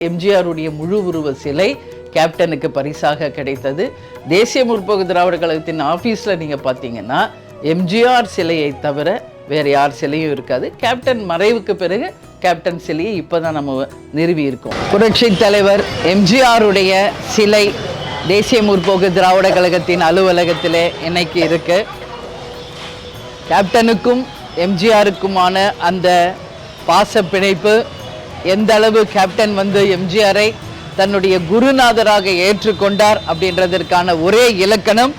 எம்ஜிஆருடைய முழு உருவ சிலை கேப்டனுக்கு பரிசாக கிடைத்தது. தேசிய முற்போக்கு திராவிட கழகத்தின் ஆஃபீஸில் நீங்கள் பார்த்தீங்கன்னா எம்ஜிஆர் சிலையை தவிர வேறு யார் சிலையும் இருக்காது. கேப்டன் மறைவுக்கு பிறகு கேப்டன் சிலையை இப்போ தான் நம்ம நிறுவி இருக்கோம். புரட்சி தலைவர் எம்ஜிஆருடைய சிலை தேசிய முற்போக்கு திராவிட கழகத்தின் அலுவலகத்தில் இன்னைக்கு இருக்கு. கேப்டனுக்கும் எம்ஜிஆருக்குமான அந்த பாச பிணைப்பு, எந்த அளவு கேப்டன் எம்ஜிஆரை தன்னுடைய குருநாதராக ஏற்றுக்கொண்டார் அப்படின்றதற்கான ஒரே இலக்கணம்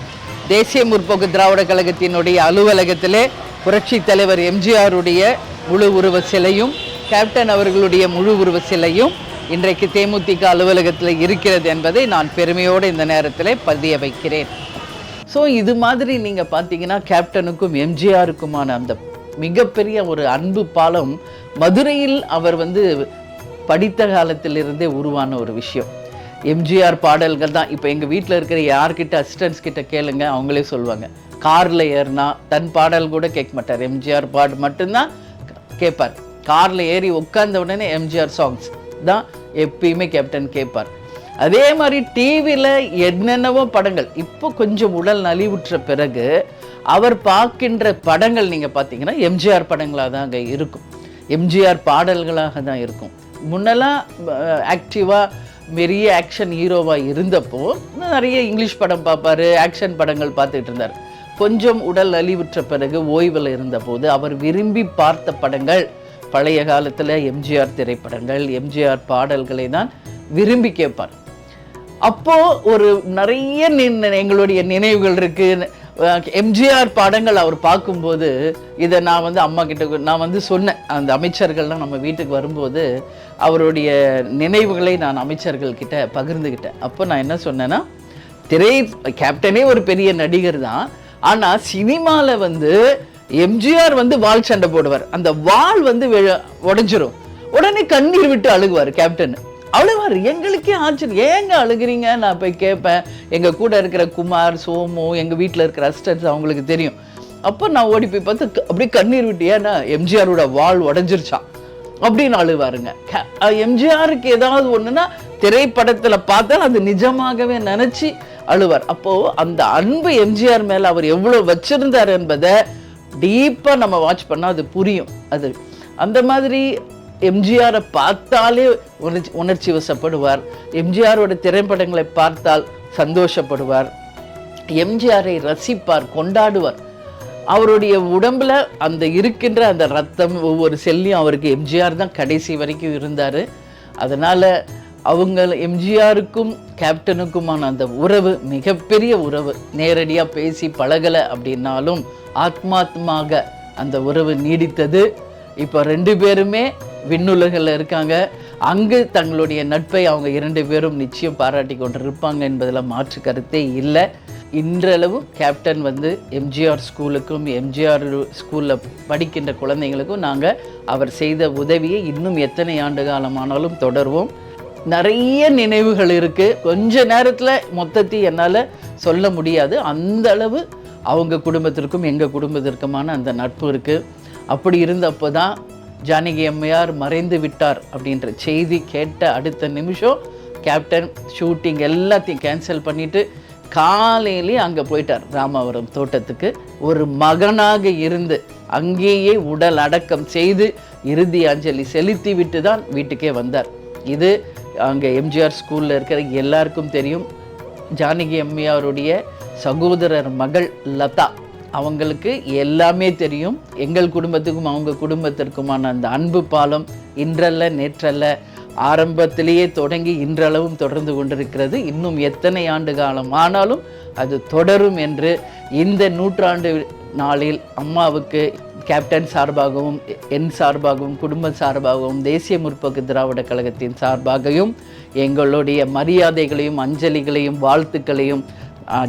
தேசிய முற்போக்கு திராவிட கழகத்தினுடைய அலுவலகத்திலே புரட்சி தலைவர் எம்ஜிஆருடைய முழு உருவ சிலையும் கேப்டன் அவர்களுடைய முழு உருவ சிலையும் இன்றைக்கு தேமுதிக அலுவலகத்தில் இருக்கிறது என்பதை நான் பெருமையோடு இந்த நேரத்தில் பதிய வைக்கிறேன். ஸோ இது மாதிரி நீங்கள் பார்த்தீங்கன்னா கேப்டனுக்கும் எம்ஜிஆருக்குமான அந்த மிகப்பெரிய ஒரு அன்பு பாலம் மதுரையில் அவர் படித்த காலத்திலிருந்தே உருவான ஒரு விஷயம். எம்ஜிஆர் பாடல்கள் தான். இப்போ எங்கள் வீட்டில் இருக்கிற யார்கிட்ட அசிஸ்டன்ஸ் கிட்ட கேளுங்க, அவங்களே சொல்லுவாங்க. காரில் ஏறினா தன் பாடல் கூட கேட்க மாட்டார், எம்ஜிஆர் பாட்டு மட்டும்தான் கேட்பார். காரில் ஏறி உட்கார்ந்த உடனே எம்ஜிஆர் சாங்ஸ் தான் எப்பயுமே கேப்டன் கேட்பார். அதே மாதிரி டிவியில் என்னென்னவோ படங்கள், இப்போ கொஞ்சம் உடல் நலிவுற்ற பிறகு அவர் பார்க்கின்ற படங்கள் நீங்கள் பார்த்தீங்கன்னா எம்ஜிஆர் படங்களாக தான் அங்கே இருக்கும், எம்ஜிஆர் பாடல்களாக தான் இருக்கும். முன்னெல்லாம் ஆக்டிவாக பெரிய ஆக்ஷன் ஹீரோவாக இருந்தப்போ நிறைய இங்கிலீஷ் படம் பார்ப்பார், ஆக்ஷன் படங்கள் பார்த்துட்டு இருந்தார். கொஞ்சம் உடல் நலிவுற்ற பிறகு ஓய்வில் இருந்தபோது அவர் விரும்பி பார்த்த படங்கள் பழைய காலத்தில் எம்ஜிஆர் திரைப்படங்கள், எம்ஜிஆர் பாடல்களை தான் விரும்பி கேட்பார். அப்போது ஒரு நிறைய எங்களுடைய நினைவுகள் இருக்குது. எம்ஜிஆர் படங்கள் அவர் பார்க்கும்போது இதை நான் அம்மா கிட்ட நான் சொன்னேன். அந்த அமைச்சர்கள்லாம் நம்ம வீட்டுக்கு வரும்போது அவருடைய நினைவுகளை நான் அமைச்சர்கள்கிட்ட பகிர்ந்துக்கிட்டேன். அப்போ நான் என்ன சொன்னேன்னா, கேப்டனே ஒரு பெரிய நடிகர் தான், ஆனால் சினிமாவில் எம்ஜிஆர் வால் சண்டை போடுவார். அந்த வால் உடைஞ்சிரும், உடனே கண்ணீர் விட்டு அழுகுவார் கேப்டன். அழுவார். எங்களுக்கே ஆச்சரியம், ஏங்க அழுகிறீங்க? நான் போய் கேட்பேன். எங்கள் கூட இருக்கிற குமார், சோமு, எங்கள் வீட்டில் இருக்கிற அசிஸ்டன்ஸ் அவங்களுக்கு தெரியும். அப்போ நான் ஓடி போய் பார்த்து அப்படியே கண்ணீர் விட்டு, ஏன்னா எம்ஜிஆரோட வால் உடஞ்சிருச்சான் அப்படின்னு அழுவாருங்க. எம்ஜிஆருக்கு ஏதாவது ஒன்றுனா திரைப்படத்தில் பார்த்தால் அது நிஜமாகவே நினச்சி அழுவார். அப்போது அந்த அன்பு எம்ஜிஆர் மேலே அவர் எவ்வளோ வச்சிருந்தார் என்பதை டீப்பாக நம்ம வாட்ச் பண்ணால் அது புரியும். அது அந்த மாதிரி எம்ஜிஆரை பார்த்தாலே உணர்ச்சி வசப்படுவார். எம்ஜிஆரோட திரைப்படங்களை பார்த்தால் சந்தோஷப்படுவார். எம்ஜிஆரை ரசிப்பார், கொண்டாடுவார். அவருடைய உடம்புல அந்த இருக்கின்ற அந்த ரத்தம் ஒவ்வொரு செல்லையும் அவருக்கு எம்ஜிஆர் தான் கடைசி வரைக்கும் இருந்தார். அதனால் எம்ஜிஆருக்கும் கேப்டனுக்குமான அந்த உறவு மிகப்பெரிய உறவு. நேரடியாக பேசி பழகலை அப்படின்னாலும் ஆத்மாத்மாக அந்த உறவு நீடித்தது. இப்போ 2 பேருமே விண்ணுலகில் இருக்காங்க. அங்கு தங்களுடைய நட்பை அவங்க 2 பேரும் நிச்சயம் பாராட்டி கொண்டு இருப்பாங்க என்பதில் மாற்று கருத்தே இல்லை. இன்றளவு கேப்டன் எம்ஜிஆர் ஸ்கூலுக்கும் எம்ஜிஆர் ஸ்கூலில் படிக்கின்ற குழந்தைங்களுக்கும் நாங்கள் அவர் செய்த உதவியை இன்னும் எத்தனை ஆண்டு காலமானாலும் தொடர்வோம். நிறைய நினைவுகள் இருக்குது. கொஞ்ச நேரத்தில் மொத்தத்தையும் என்னால் சொல்ல முடியாது. அந்த அளவு அவங்க குடும்பத்திற்கும் எங்கள் குடும்பத்திற்குமான அந்த நட்பு இருக்குது. அப்படி இருந்தப்போ தான் ஜானகி அம்மையார் மறைந்து விட்டார் அப்படின்ற செய்தி கேட்ட அடுத்த நிமிஷம் கேப்டன் ஷூட்டிங் எல்லாத்தையும் கேன்சல் பண்ணிவிட்டு காலையிலே அங்கே போயிட்டார் ராமாவரம் தோட்டத்துக்கு. ஒரு மகனாக இருந்து அங்கேயே உடல் அடக்கம் செய்து இறுதி அஞ்சலி செலுத்தி விட்டு தான் வீட்டுக்கே வந்தார். இது அங்கே எம்ஜிஆர் ஸ்கூலில் இருக்கிற எல்லாருக்கும் தெரியும். ஜானகி அம்மையாருடைய சகோதரர் மகள் லதா, அவங்களுக்கு எல்லாமே தெரியும். எங்கள் குடும்பத்துக்கும் அவங்க குடும்பத்திற்குமான அந்த அன்பு பாலம் இன்றல்ல நேற்றல்ல, ஆரம்பத்திலேயே தொடங்கி இன்றளவும் தொடர்ந்து கொண்டிருக்கிறது. இன்னும் எத்தனை ஆண்டு காலம் ஆனாலும் அது தொடரும் என்று இந்த 100ஆண்டு நாளில் அம்மாவுக்கு கேப்டன் சார்பாகவும் என் சார்பாகவும் குடும்ப சார்பாகவும் தேசிய முற்போக்கு திராவிட கழகத்தின் சார்பாகவும் எங்களுடைய மரியாதைகளையும் அஞ்சலிகளையும் வாழ்த்துக்களையும்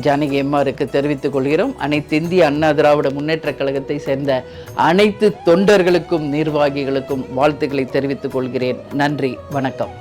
ஜானகி அம்மாருக்கு தெரிவித்துக் கொள்கிறோம். அனைத்து இந்திய அண்ணா திராவிட முன்னேற்ற கழகத்தை சேர்ந்த அனைத்து தொண்டர்களுக்கும் நிர்வாகிகளுக்கும் வாழ்த்துக்களை தெரிவித்துக் கொள்கிறேன். நன்றி, வணக்கம்.